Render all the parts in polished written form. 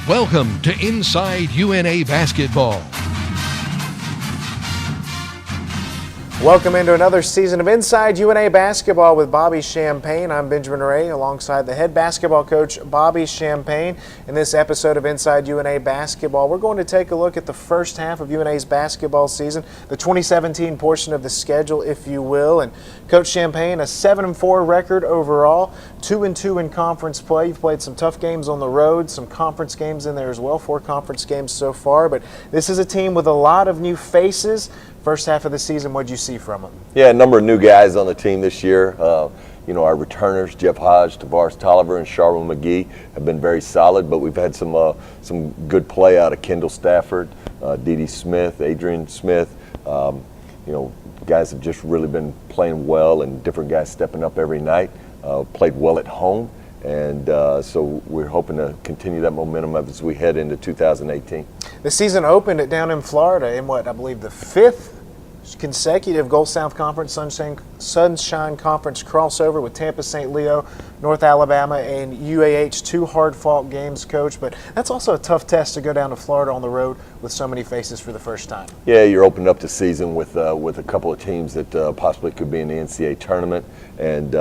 Welcome to Inside UNA Basketball. Welcome into another season of Inside UNA Basketball with Bobby Champagne. I'm Benjamin Ray alongside the head basketball coach, Bobby Champagne. In this episode of Inside UNA Basketball, we're going to take a look at the first half of UNA's basketball season, the 2017 portion of the schedule, if you will. And Coach Champagne, a 7-4 record overall, 2-2 in conference play. You've played some tough games on the road, some conference games in there as well, 4 conference games so far. But this is a team with a lot of new faces. First half of the season, what did you see from them? Yeah, a number of new guys on the team this year. Our returners, Jeff Hodge, Tavares Tolliver, and Charwin McGee have been very solid, but we've had some good play out of Kendall Stafford, Dede Smith, Adrian Smith. Guys have just really been playing well, and different guys stepping up every night. Played well at home, and so we're hoping to continue that momentum as we head into 2018. The season opened down in Florida in I believe the 5th consecutive Gulf South Conference Sunshine Conference crossover with Tampa, St. Leo, North Alabama, and UAH. 2 hard-fought games, Coach, but that's also a tough test to go down to Florida on the road with so many faces for the first time. Yeah, you're opening up the season with a couple of teams that possibly could be in the NCAA tournament, and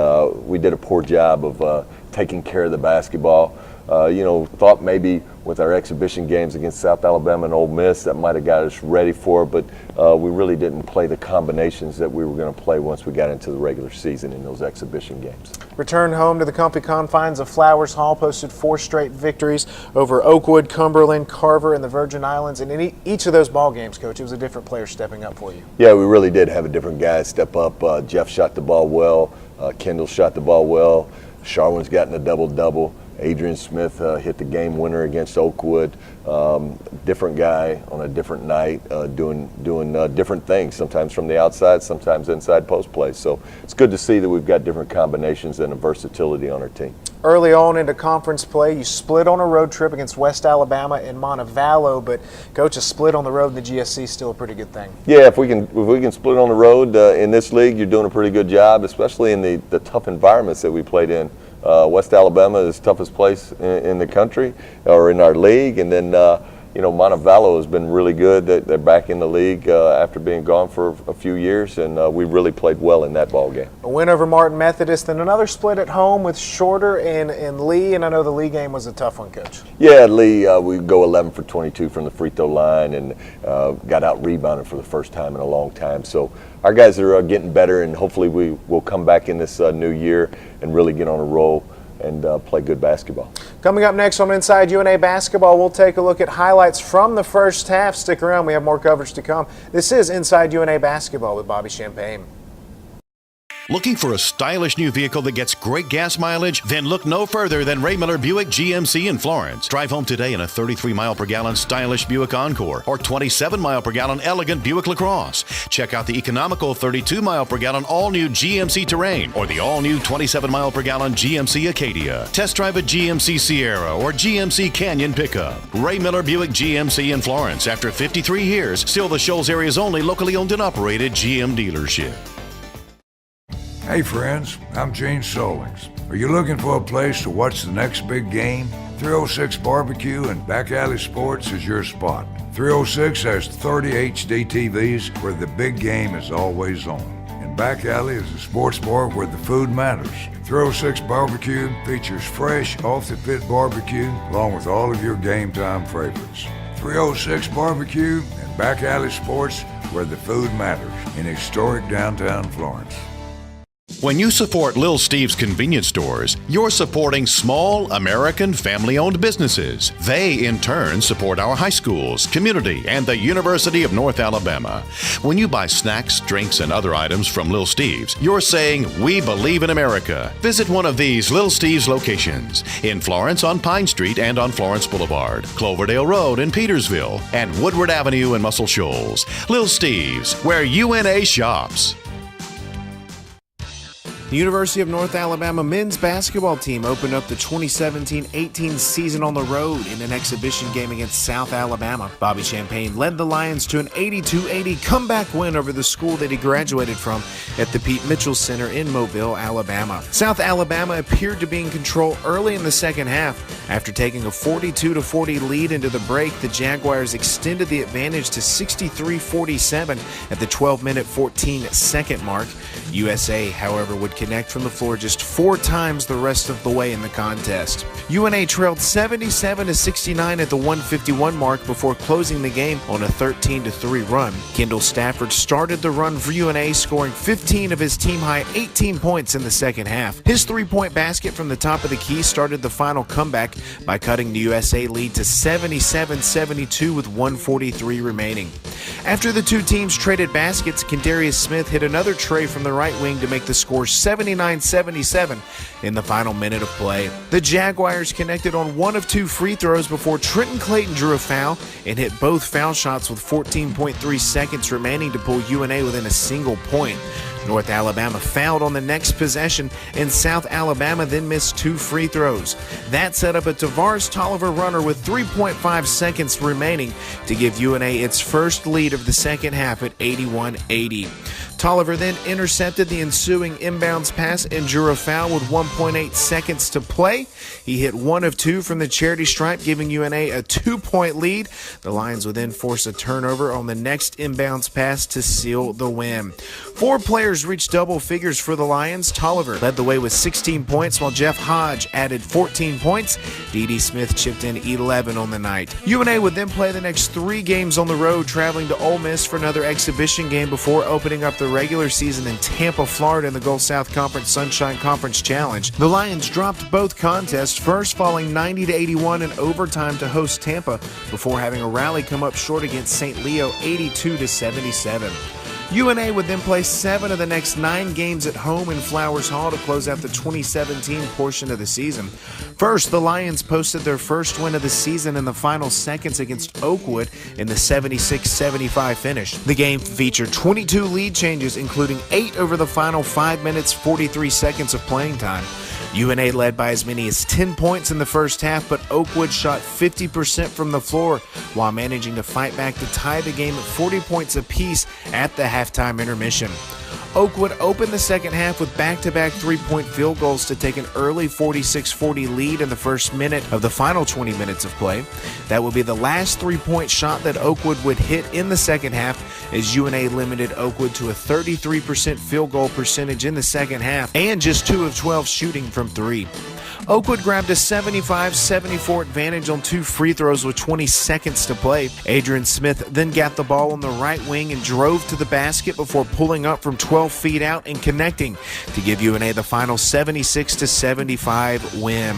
we did a poor job of taking care of the basketball. Thought maybe with our exhibition games against South Alabama and Ole Miss that might have got us ready for it, but we really didn't play the combinations that we were going to play once we got into the regular season in those exhibition games. Returned home to the comfy confines of Flowers Hall, posted 4 straight victories over Oakwood, Cumberland, Carver, and the Virgin Islands. And in each of those ball games, Coach, it was a different player stepping up for you. Yeah, we really did have a different guy step up. Jeff shot the ball well. Kendall shot the ball well. Charwin's gotten a double-double. Adrian Smith hit the game winner against Oakwood. Different guy on a different night, doing different things, sometimes from the outside, sometimes inside post play. So it's good to see that we've got different combinations and a versatility on our team. Early on into conference play, you split on a road trip against West Alabama and Montevallo, but Coach, a split on the road in the GSC is still a pretty good thing. Yeah, if we can split on the road in this league, you're doing a pretty good job, especially in the tough environments that we played in. West Alabama is the toughest place in the country or in our league, and then Montevallo has been really good. They're back in the league after being gone for a few years, and we really played well in that ball game. A win over Martin Methodist, and another split at home with Shorter and Lee, and I know the Lee game was a tough one, Coach. Yeah, Lee, we go 11 for 22 from the free throw line, and got out-rebounded for the first time in a long time. So our guys are getting better, and hopefully we will come back in this new year and really get on a roll and play good basketball. Coming up next on Inside UNA Basketball, we'll take a look at highlights from the first half. Stick around, we have more coverage to come. This is Inside UNA Basketball with Bobby Champagne. Looking for a stylish new vehicle that gets great gas mileage? Then look no further than Ray Miller Buick GMC in Florence. Drive home today in a 33-mile-per-gallon stylish Buick Encore or 27-mile-per-gallon elegant Buick LaCrosse. Check out the economical 32-mile-per-gallon all-new GMC Terrain or the all-new 27-mile-per-gallon GMC Acadia. Test drive a GMC Sierra or GMC Canyon pickup. Ray Miller Buick GMC in Florence. After 53 years, still the Shoals area's only locally owned and operated GM dealership. Hey friends, I'm Gene Solings. Are you looking for a place to watch the next big game? 306 Barbecue and Back Alley Sports is your spot. 306 has 30 HD TVs where the big game is always on. And Back Alley is a sports bar where the food matters. 306 Barbecue features fresh, off-the-pit barbecue along with all of your game time favorites. 306 Barbecue and Back Alley Sports where the food matters in historic downtown Florence. When you support Lil Steve's convenience stores, you're supporting small American family-owned businesses. They, in turn, support our high schools, community, and the University of North Alabama. When you buy snacks, drinks, and other items from Lil Steve's, you're saying, we believe in America. Visit one of these Lil Steve's locations in Florence on Pine Street and on Florence Boulevard, Cloverdale Road in Petersville, and Woodward Avenue in Muscle Shoals. Lil Steve's, where UNA shops. The University of North Alabama men's basketball team opened up the 2017-18 season on the road in an exhibition game against South Alabama. Bobby Champagne led the Lions to an 82-80 comeback win over the school that he graduated from at the Pete Mitchell Center in Mobile, Alabama. South Alabama appeared to be in control early in the second half. After taking a 42-40 lead into the break, the Jaguars extended the advantage to 63-47 at the 12-minute 14-second mark. USA, however, would connect from the floor just 4 times the rest of the way in the contest. UNA trailed 77-69 at the 151 mark before closing the game on a 13-3 run. Kendall Stafford started the run for UNA, scoring 15 of his team-high 18 points in the second half. His three-point basket from the top of the key started the final comeback by cutting the USA lead to 77-72 with 1:43 remaining. After the two teams traded baskets, Kendarius Smith hit another tray from the right wing to make the score 79-77 in the final minute of play. The Jaguars connected on 1 of 2 free throws before Trenton Clayton drew a foul and hit both foul shots with 14.3 seconds remaining to pull UNA within a single point. North Alabama fouled on the next possession, and South Alabama then missed 2 free throws. That set up a Tavares Tolliver runner with 3.5 seconds remaining to give UNA its first lead of the second half at 81-80. Tolliver then intercepted the ensuing inbounds pass and drew a foul with 1.8 seconds to play. He hit 1 of 2 from the charity stripe, giving UNA a 2-point lead. The Lions would then force a turnover on the next inbounds pass to seal the win. 4 players reached double figures for the Lions. Tolliver led the way with 16 points, while Jeff Hodge added 14 points. D.D. Smith chipped in 11 on the night. UNA would then play the next 3 games on the road, traveling to Ole Miss for another exhibition game before opening up the regular season in Tampa, Florida in the Gulf South Conference Sunshine Conference Challenge. The Lions dropped both contests, first falling 90-81 in overtime to host Tampa before having a rally come up short against St. Leo 82-77. UNA would then play 7 of the next 9 games at home in Flowers Hall to close out the 2017 portion of the season. First, the Lions posted their first win of the season in the final seconds against Oakwood in the 76-75 finish. The game featured 22 lead changes, including 8 over the final 5 minutes, 43 seconds of playing time. UNA led by as many as 10 points in the first half, but Oakwood shot 50% from the floor while managing to fight back to tie the game at 40 points apiece at the halftime intermission. Oakwood opened the second half with back-to-back 3-point field goals to take an early 46-40 lead in the first minute of the final 20 minutes of play. That would be the last 3-point shot that Oakwood would hit in the second half, as UNA limited Oakwood to a 33% field goal percentage in the second half and just 2 of 12 shooting from 3. Oakwood grabbed a 75-74 advantage on 2 free throws with 20 seconds to play. Adrian Smith then got the ball on the right wing and drove to the basket before pulling up from 12 feet out and connecting to give UNA the final 76-75 win.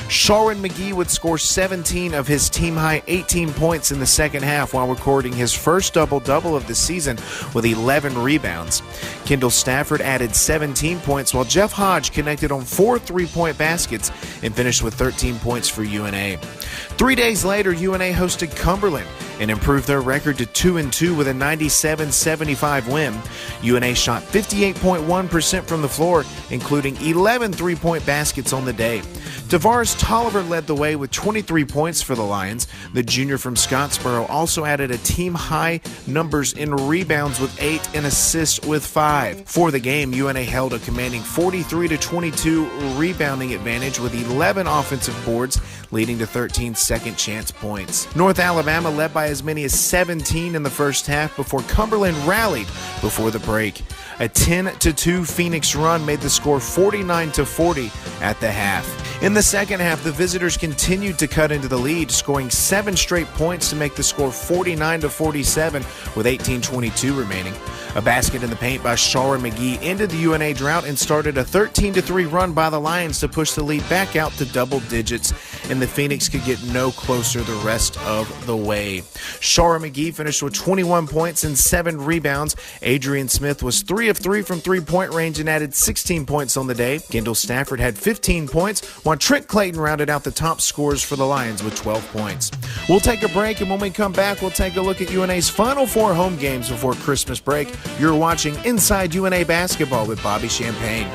Sharwin McGee would score 17 of his team-high 18 points in the second half while recording his first double-double of the season with 11 rebounds. Kendall Stafford added 17 points, while Jeff Hodge connected on 4 3-point baskets and finished with 13 points for UNA. 3 days later, UNA hosted Cumberland and improved their record to 2-2 with a 97-75 win. UNA shot 58.1% from the floor, including 11 3-point baskets on the day. Tavares Tolliver led the way with 23 points for the Lions. The junior from Scottsboro also added a team-high numbers in rebounds with 8 and assists with 5. For the game, UNA held a commanding 43-22 rebounding advantage with 11 offensive boards, leading to 13 second-chance points. North Alabama led by as many as 17 in the first half before Cumberland rallied before the break. A 10-2 Phoenix run made the score 49-40 at the half. In the second half, the visitors continued to cut into the lead, scoring 7 straight points to make the score 49-47 with 18:22 remaining. A basket in the paint by Shara McGee ended the UNA drought and started a 13-3 run by the Lions to push the lead back out to double digits, and the Phoenix could get no closer the rest of the way. Shara McGee finished with 21 points and 7 rebounds. Adrian Smith was 3 of 3 from three-point range and added 16 points on the day. Kendall Stafford had 15 points, while Trent Clayton rounded out the top scorers for the Lions with 12 points. We'll take a break, and when we come back, we'll take a look at UNA's final 4 home games before Christmas break. You're watching Inside UNA Basketball with Bobby Champagne.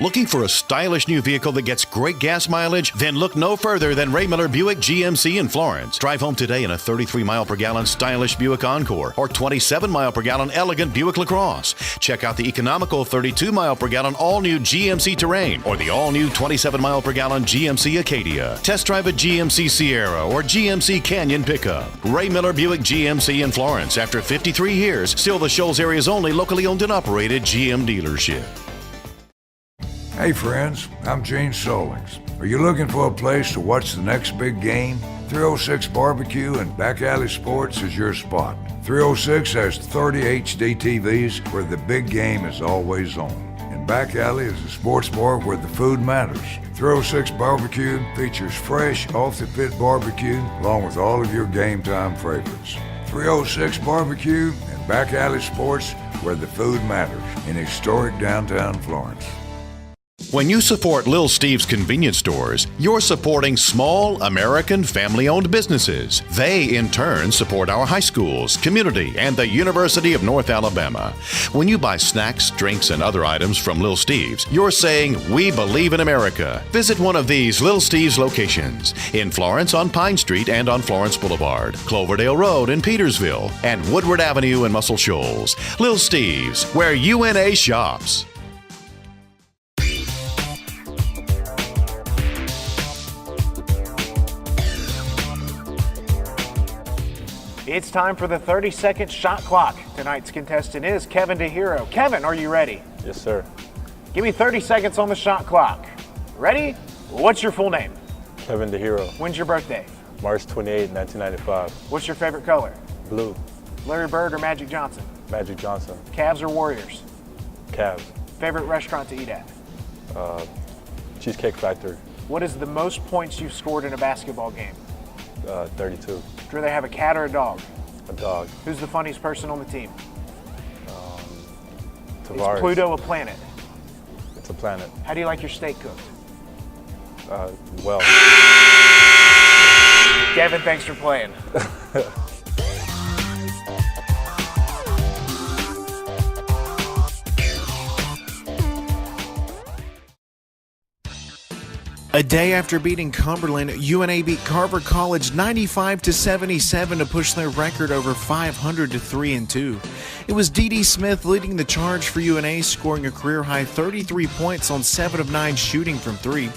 Looking for a stylish new vehicle that gets great gas mileage? Then look no further than Ray Miller Buick GMC in Florence. Drive home today in a 33 mile per gallon stylish Buick Encore or 27 mile per gallon elegant Buick LaCrosse. Check out the economical 32 mile per gallon all new GMC Terrain or the all new 27 mile per gallon GMC Acadia. Test drive a GMC Sierra or GMC Canyon pickup. Ray Miller Buick GMC in Florence. After 53 years, still the Shoals area's only locally owned and operated GM dealership. Hey friends, I'm Gene Solings. Are you looking for a place to watch the next big game? 306 Barbecue and Back Alley Sports is your spot. 306 has 30 HD TVs where the big game is always on. And Back Alley is a sports bar where the food matters. 306 Barbecue features fresh, off-the-pit barbecue along with all of your game time favorites. 306 Barbecue and Back Alley Sports where the food matters in historic downtown Florence. When you support Lil Steve's convenience stores, you're supporting small American family-owned businesses. They, in turn, support our high schools, community, and the University of North Alabama. When you buy snacks, drinks, and other items from Lil Steve's, you're saying, "We believe in America." Visit one of these Lil Steve's locations in Florence on Pine Street and on Florence Boulevard, Cloverdale Road in Petersville, and Woodward Avenue in Muscle Shoals. Lil Steve's, where UNA shops. It's time for the 30-second shot clock. Tonight's contestant is Kevin DeHero. Kevin, are you ready? Yes, sir. Give me 30 seconds on the shot clock. Ready? What's your full name? Kevin DeHero. When's your birthday? March 28, 1995. What's your favorite color? Blue. Larry Bird or Magic Johnson? Magic Johnson. Cavs or Warriors? Cavs. Favorite restaurant to eat at? Cheesecake Factory. What is the most points you've scored in a basketball game? 32. Would you rather have a cat or a dog? A dog. Who's the funniest person on the team? Tavares. Is Pluto a planet? It's a planet. How do you like your steak cooked? Well. Kevin, thanks for playing. A day after beating Cumberland, UNA beat Carver College 95-77 to push their record over 500 to 3-2. It was D.D. Smith leading the charge for UNA, scoring a career-high 33 points on 7 of 9 shooting from 3,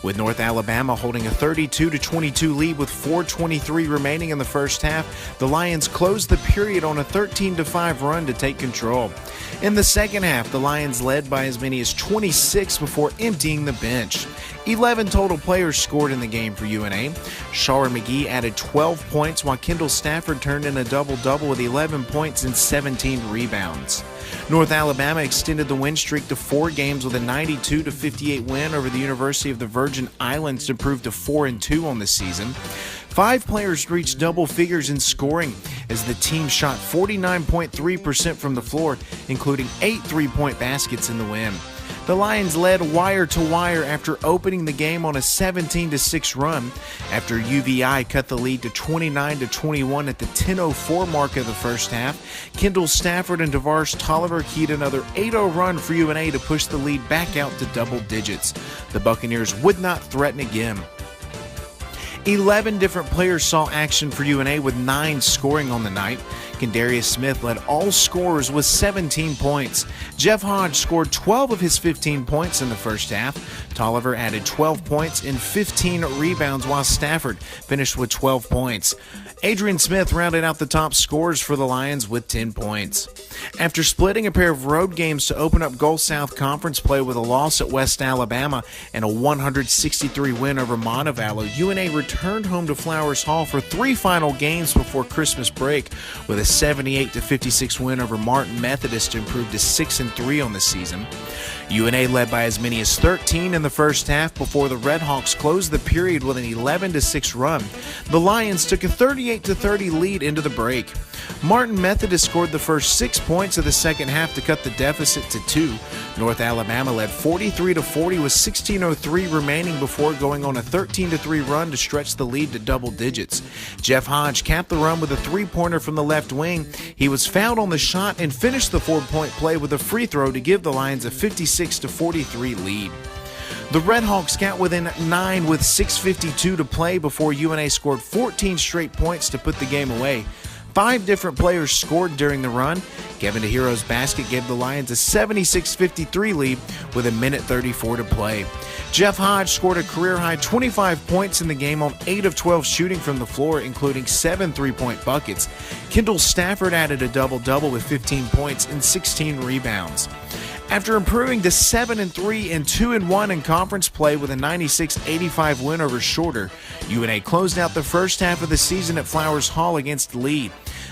with North Alabama holding a 32-22 lead with 4:23 remaining in the first half. The Lions closed the period on a 13-5 run to take control. In the second half, the Lions led by as many as 26 before emptying the bench. 11 total players scored in the game for UNA. Shara McGee added 12 points, while Kendall Stafford turned in a double-double with 11 points and 17 rebounds. North Alabama extended the win streak to 4 games with a 92-58 win over the University of the Virgin Islands to improve to 4-2 on the season. 5 players reached double figures in scoring as the team shot 49.3% from the floor, including 8 three-point baskets in the win. The Lions led wire to wire after opening the game on a 17-6 run. After UVI cut the lead to 29-21 at the 10:04 mark of the first half, Kendall Stafford and DeVarce Tolliver keyed another 8-0 run for UNA to push the lead back out to double digits. The Buccaneers would not threaten again. 11 different players saw action for UNA with 9 scoring on the night. Kendarius Smith led all scorers with 17 points. Jeff Hodge scored 12 of his 15 points in the first half. Tolliver added 12 points and 15 rebounds, while Stafford finished with 12 points. Adrian Smith rounded out the top scorers for the Lions with 10 points. After splitting a pair of road games to open up Gulf South Conference play with a loss at West Alabama and a 163 win over Montevallo, UNA returned home to Flowers Hall for 3 final games before Christmas break, with a 78-56 win over Martin Methodist to improve to 6-3 on the season. UNA led by as many as 13 in the first half before the Redhawks closed the period with an 11-6 run. The Lions took a 38-30 lead into the break. Martin Methodist scored the first 6 points of the second half to cut the deficit to 2. North Alabama led 43-40 with 16:03 remaining before going on a 13-3 run to stretch the lead to double digits. Jeff Hodge capped the run with a three-pointer from the left wing. He was fouled on the shot and finished the 4-point play with a free throw to give the Lions a 56-43 lead. The Red Hawks got within 9 with 6:52 to play before UNA scored 14 straight points to put the game away. 5 different players scored during the run. Kevin DeHero's basket gave the Lions a 76-53 lead with 1:34 to play. Jeff Hodge scored a career-high 25 points in the game on 8 of 12 shooting from the floor, including 7 3-point buckets. Kendall Stafford added a double-double with 15 points and 16 rebounds. After improving to 7-3 and 2-1 in conference play with a 96-85 win over Shorter, UNA closed out the first half of the season at Flowers Hall against Lee.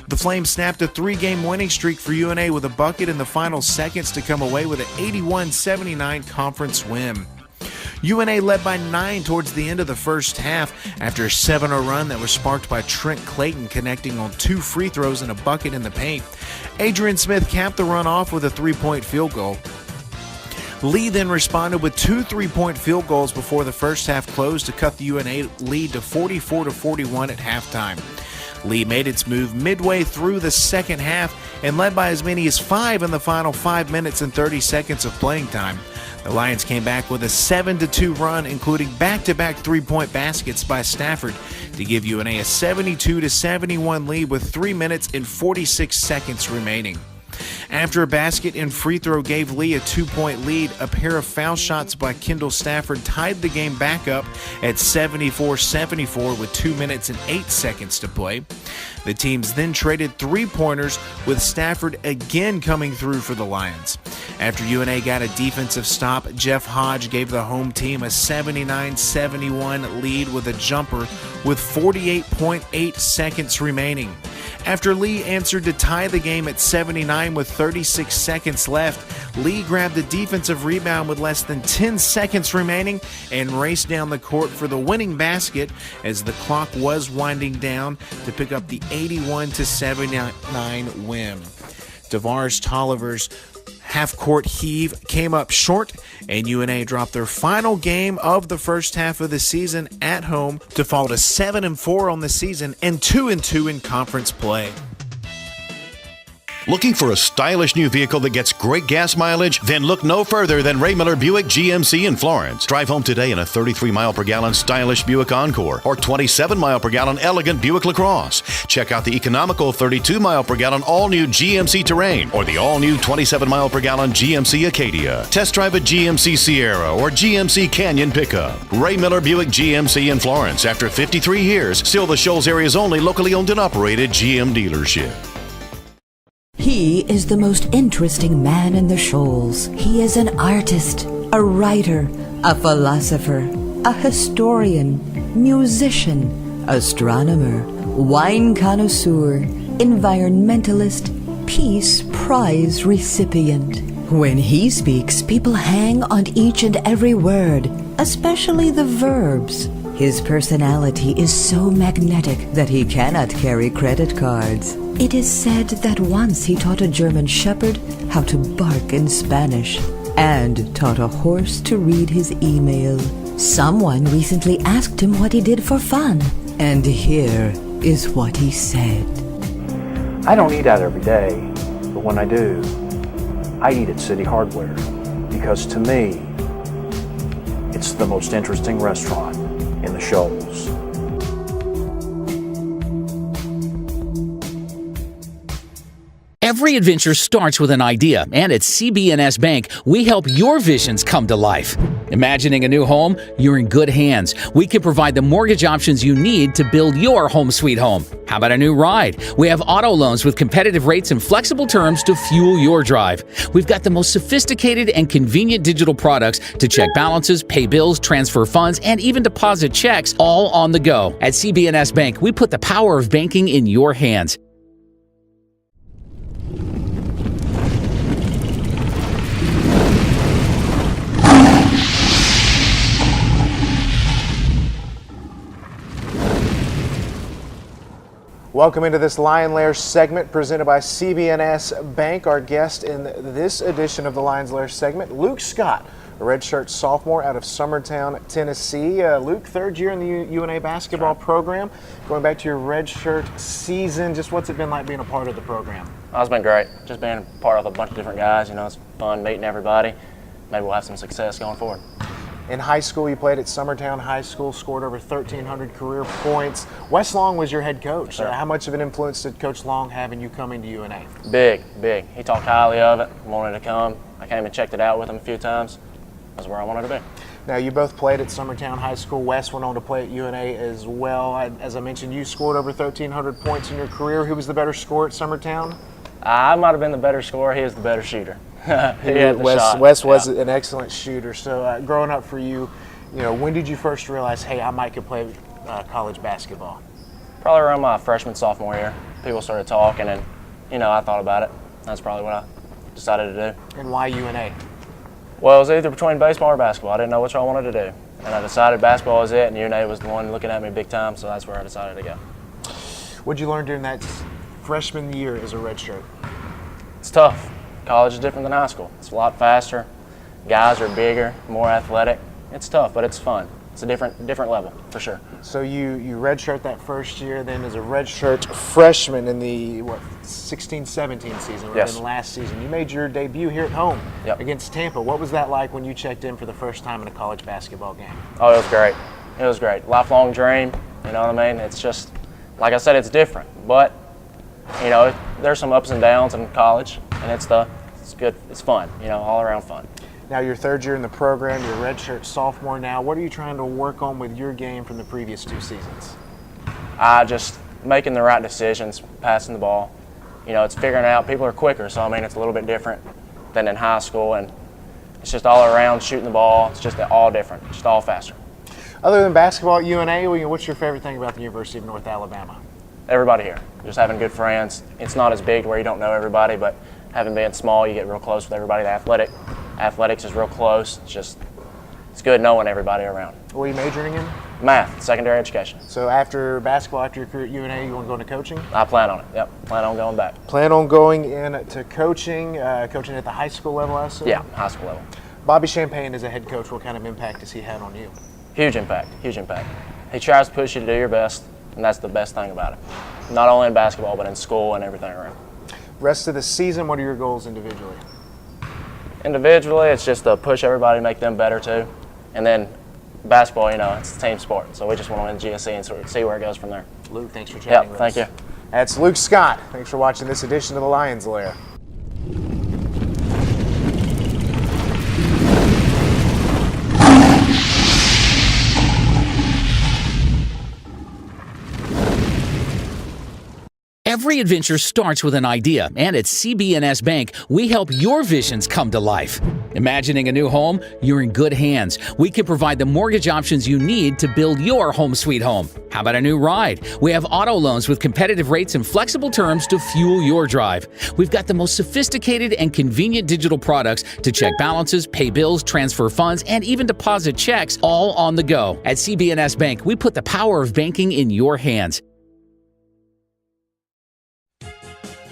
The Flames snapped a 3-game winning streak for UNA with a bucket in the final seconds to come away with an 81-79 conference win. UNA led by 9 towards the end of the first half after a 7-0 run that was sparked by Trent Clayton connecting on 2 free throws and a bucket in the paint. Adrian Smith capped the run off with a 3-point field goal. Lee then responded with 2 3-point field goals before the first half closed to cut the UNA lead to 44-41 at halftime. Lee made its move midway through the second half and led by as many as 5 in the final 5 minutes and 30 seconds of playing time. The Lions came back with a 7-2 run, including back-to-back 3-point baskets by Stafford to give UNA a 72-71 lead with 3 minutes and 46 seconds remaining. After a basket and free throw gave Lee a 2-point lead, a pair of foul shots by Kendall Stafford tied the game back up at 74-74 with 2 minutes and 8 seconds to play. The teams then traded 3-pointers, with Stafford again coming through for the Lions. After UNA got a defensive stop, Jeff Hodge gave the home team a 79-71 lead with a jumper with 48.8 seconds remaining. After Lee answered to tie the game at 79 with 36 seconds left, Lee grabbed a defensive rebound with less than 10 seconds remaining and raced down the court for the winning basket as the clock was winding down to pick up the 81-79 win. Tavares Tolliver's half-court heave came up short, and UNA dropped their final game of the first half of the season at home to fall to 7-4 on the season and 2-2 in conference play. Looking for a stylish new vehicle that gets great gas mileage? Then look no further than Ray Miller Buick GMC in Florence. Drive home today in a 33-mile-per-gallon stylish Buick Encore or 27-mile-per-gallon elegant Buick LaCrosse. Check out the economical 32-mile-per-gallon all-new GMC Terrain or the all-new 27-mile-per-gallon GMC Acadia. Test drive a GMC Sierra or GMC Canyon pickup. Ray Miller Buick GMC in Florence. After 53 years, still the Shoals area's only locally owned and operated GM dealership. He is the most interesting man in the Shoals. He is an artist, a writer, a philosopher, a historian, musician, astronomer, wine connoisseur, environmentalist, Peace Prize recipient. When he speaks, people hang on each and every word, especially the verbs. His personality is so magnetic that he cannot carry credit cards. It is said that once he taught a German shepherd how to bark in Spanish and taught a horse to read his email. Someone recently asked him what he did for fun, and here is what he said. I don't eat out every day, but when I do, I eat at City Hardware because to me, it's the most interesting restaurant in the Shoals. Every adventure starts with an idea, and at CB&S Bank, we help your visions come to life. Imagining a new home? You're in good hands. We can provide the mortgage options you need to build your home sweet home. How about a new ride? We have auto loans with competitive rates and flexible terms to fuel your drive. We've got the most sophisticated and convenient digital products to check balances, pay bills, transfer funds, and even deposit checks all on the go. At CB&S Bank, we put the power of banking in your hands. Welcome into this Lion Lair segment presented by CB&S Bank. Our guest in this edition of the Lions Lair segment, Luke Scott, a redshirt sophomore out of Summertown, Tennessee. Luke, third year in the UNA basketball program. Going back to your redshirt season, just what's it been like being a part of the program? Oh, it's been great. Just being a part of a bunch of different guys. You know, it's fun meeting everybody. Maybe we'll have some success going forward. In high school, you played at Summertown High School, scored over 1,300 career points. Wes Long was your head coach. Yes, how much of an influence did Coach Long have in you coming to UNA? Big, big. He talked highly of it, wanted to come. I came and checked it out with him a few times. That's where I wanted to be. Now, you both played at Summertown High School. Wes went on to play at UNA as well. As I mentioned, you scored over 1,300 points in your career. Who was the better scorer at Summertown? I might have been the better scorer. He was the better shooter. He had the shot. Wes was an excellent shooter. So growing up for you, when did you first realize, hey, I might could play college basketball? Probably around my freshman, sophomore year. People started talking, and, I thought about it. That's probably what I decided to do. And why UNA? Well, it was either between baseball or basketball. I didn't know which I wanted to do. And I decided basketball was it, and UNA was the one looking at me big time, so that's where I decided to go. What'd you learn during that freshman year as a redshirt? It's tough. College is different than high school. It's a lot faster. Guys are bigger, more athletic. It's tough, but it's fun. It's a different level, for sure. So you redshirt that first year, then as a redshirt freshman in the 16-17 season, yes. In the last season. You made your debut here at home against Tampa. What was that like when you checked in for the first time in a college basketball game? Oh, it was great. It was great. Lifelong dream, you know what I mean? It's just, like I said, it's different. But, there's some ups and downs in college, and it's good. It's fun, all around fun. Now, your third year in the program, you're a redshirt sophomore now. What are you trying to work on with your game from the previous two seasons? Just making the right decisions, passing the ball. It's figuring out people are quicker, so it's a little bit different than in high school, and it's just all around shooting the ball. It's just all different, just all faster. Other than basketball at UNA, what's your favorite thing about the University of North Alabama? Everybody here, just having good friends. It's not as big where you don't know everybody, but having been small, you get real close with everybody. Athletics is real close. It's good knowing everybody around. What are you majoring in? Math, secondary education. So after basketball, after your career at UNA, you want to go into coaching? I plan on it, yep. Plan on going back. Plan on going into coaching, coaching at the high school level, I assume? Yeah, high school level. Bobby Champagne as a head coach, what kind of impact has he had on you? Huge impact, huge impact. He tries to push you to do your best, and that's the best thing about it. Not only in basketball, but in school and everything around. Rest of the season, what are your goals individually? Individually, it's just to push everybody, make them better too. And then basketball, it's a team sport. So we just want to win GSC and sort of see where it goes from there. Luke, thanks for chatting with us. Thank you. That's Luke Scott. Thanks for watching this edition of the Lions Lair. Every adventure starts with an idea, and at CB&S Bank, we help your visions come to life. Imagining a new home? You're in good hands. We can provide the mortgage options you need to build your home sweet home. How about a new ride? We have auto loans with competitive rates and flexible terms to fuel your drive. We've got the most sophisticated and convenient digital products to check balances, pay bills, transfer funds, and even deposit checks all on the go. At CB&S Bank, we put the power of banking in your hands.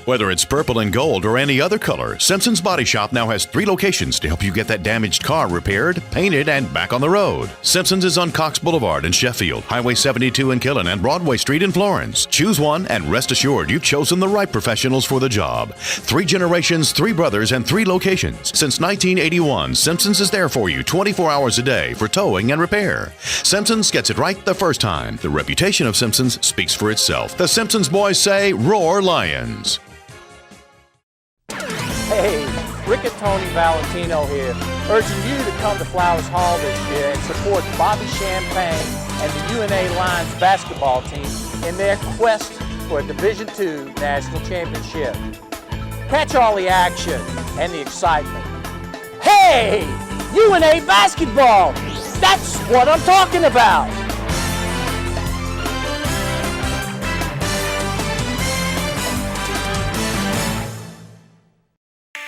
Whether it's purple and gold or any other color, Simpson's Body Shop now has 3 locations to help you get that damaged car repaired, painted, and back on the road. Simpson's is on Cox Boulevard in Sheffield, Highway 72 in Killen, and Broadway Street in Florence. Choose one and rest assured you've chosen the right professionals for the job. 3 generations, 3 brothers, and 3 locations. Since 1981, Simpson's is there for you 24 hours a day for towing and repair. Simpson's gets it right the first time. The reputation of Simpson's speaks for itself. The Simpsons boys say, "Roar Lions." Hey, Rick and Tony Valentino here, urging you to come to Flowers Hall this year and support Bobby Champagne and the UNA Lions basketball team in their quest for a Division II national championship. Catch all the action and the excitement. Hey, UNA basketball! That's what I'm talking about!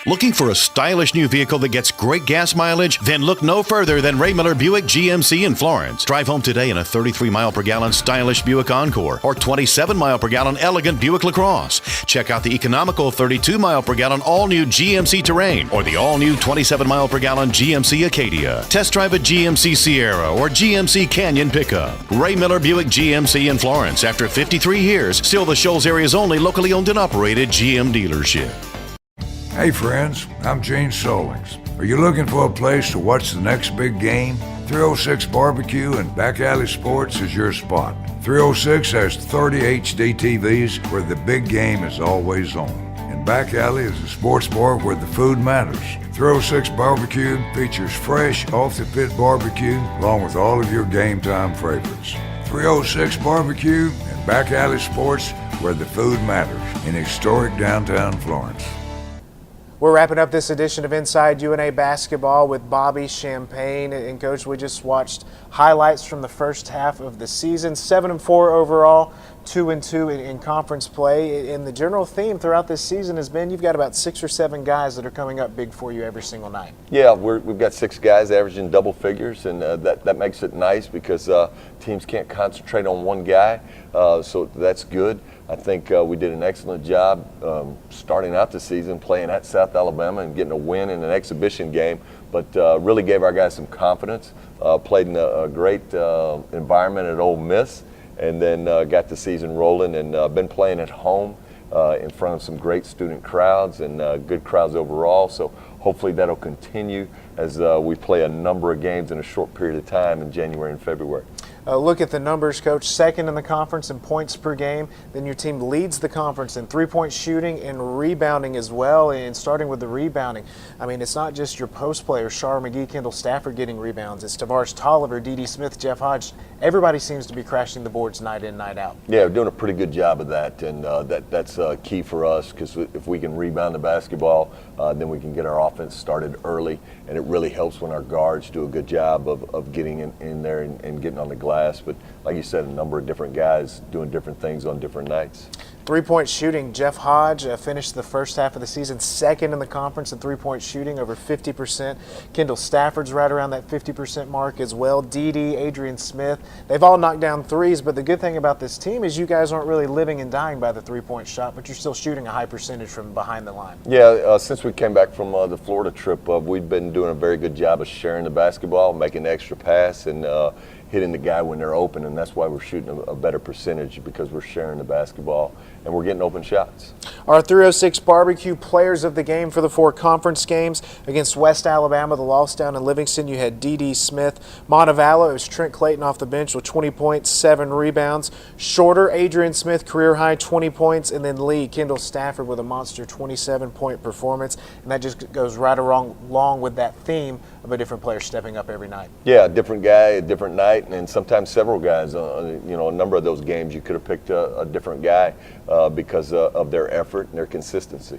Looking for a stylish new vehicle that gets great gas mileage? Then look no further than Ray Miller Buick GMC in Florence. Drive home today in a 33 mile per gallon stylish Buick Encore or 27 mile per gallon elegant Buick LaCrosse. Check out the economical 32 mile per gallon all new GMC Terrain or the all new 27 mile per gallon GMC Acadia. Test drive a GMC Sierra or GMC Canyon pickup. Ray Miller Buick GMC in Florence. After 53 years, still the Shoals area's only locally owned and operated GM dealership. Hey friends, I'm Gene Solings. Are you looking for a place to watch the next big game? 306 Barbecue and Back Alley Sports is your spot. 306 has 30 HD TVs where the big game is always on. And Back Alley is a sports bar where the food matters. 306 Barbecue features fresh, off-the-pit barbecue along with all of your game time favorites. 306 Barbecue and Back Alley Sports where the food matters in historic downtown Florence. We're wrapping up this edition of Inside UNA Basketball with Bobby Champagne. And Coach, we just watched highlights from the first half of the season. 7-4 overall, 2-2 in conference play. And the general theme throughout this season has been you've got about 6 or 7 guys that are coming up big for you every single night. Yeah, we've got 6 guys averaging double figures, and that makes it nice because teams can't concentrate on one guy, so that's good. I think we did an excellent job starting out the season playing at South Alabama and getting a win in an exhibition game, but really gave our guys some confidence, played in a great environment at Ole Miss, and then got the season rolling and been playing at home in front of some great student crowds and good crowds overall. So hopefully that'll continue as we play a number of games in a short period of time in January and February. Look at the numbers, Coach. Second in the conference in points per game. Then your team leads the conference in three-point shooting and rebounding as well. And starting with the rebounding, I mean, it's not just your post players, Shar McGee, Kendall Stafford getting rebounds. It's Tavares Tolliver, D.D. Smith, Jeff Hodge. Everybody seems to be crashing the boards night in, night out. Yeah, we're doing a pretty good job of that, and that's key for us because if we can rebound the basketball, then we can get our offense started early, and it really helps when our guards do a good job of getting in there and getting on the glass. But like you said, a number of different guys doing different things on different nights. Three-point shooting, Jeff Hodge finished the first half of the season second in the conference in three-point shooting, over 50%. Kendall Stafford's right around that 50% mark as well. D.D., Adrian Smith, they've all knocked down threes, but the good thing about this team is you guys aren't really living and dying by the three-point shot, but you're still shooting a high percentage from behind the line. Yeah, since we came back from the Florida trip, we've been doing a very good job of sharing the basketball, making the extra pass, and hitting the guy when they're open, and that's why we're shooting a better percentage because we're sharing the basketball and we're getting open shots. Our 306 Barbecue players of the game for the 4 conference games against West Alabama, the loss down in Livingston, you had D.D. Smith. Montevallo, it was Trent Clayton off the bench with 20 points, 7 rebounds. Shorter, Adrian Smith, career high, 20 points, and then Lee, Kendall Stafford with a monster 27-point performance, and that just goes right along with that theme of a different player stepping up every night. Yeah, a different guy, a different night, and sometimes several guys. A number of those games you could have picked a different guy because of their effort and their consistency.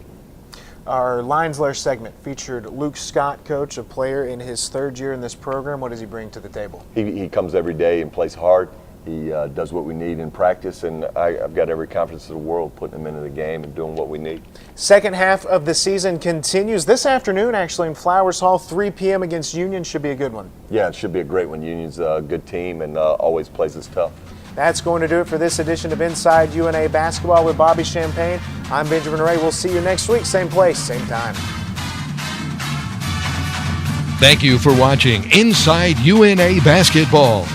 Our Linesler segment featured Luke Scott, coach, a player in his 3rd year in this program. What does he bring to the table? He comes every day and plays hard. He does what we need in practice, and I've got every confidence in the world putting him into the game and doing what we need. Second half of the season continues this afternoon, actually, in Flowers Hall, 3 p.m. against Union. Should be a good one. Yeah, it should be a great one. Union's a good team and always plays us tough. That's going to do it for this edition of Inside UNA Basketball with Bobby Champagne. I'm Benjamin Ray. We'll see you next week, same place, same time. Thank you for watching Inside UNA Basketball.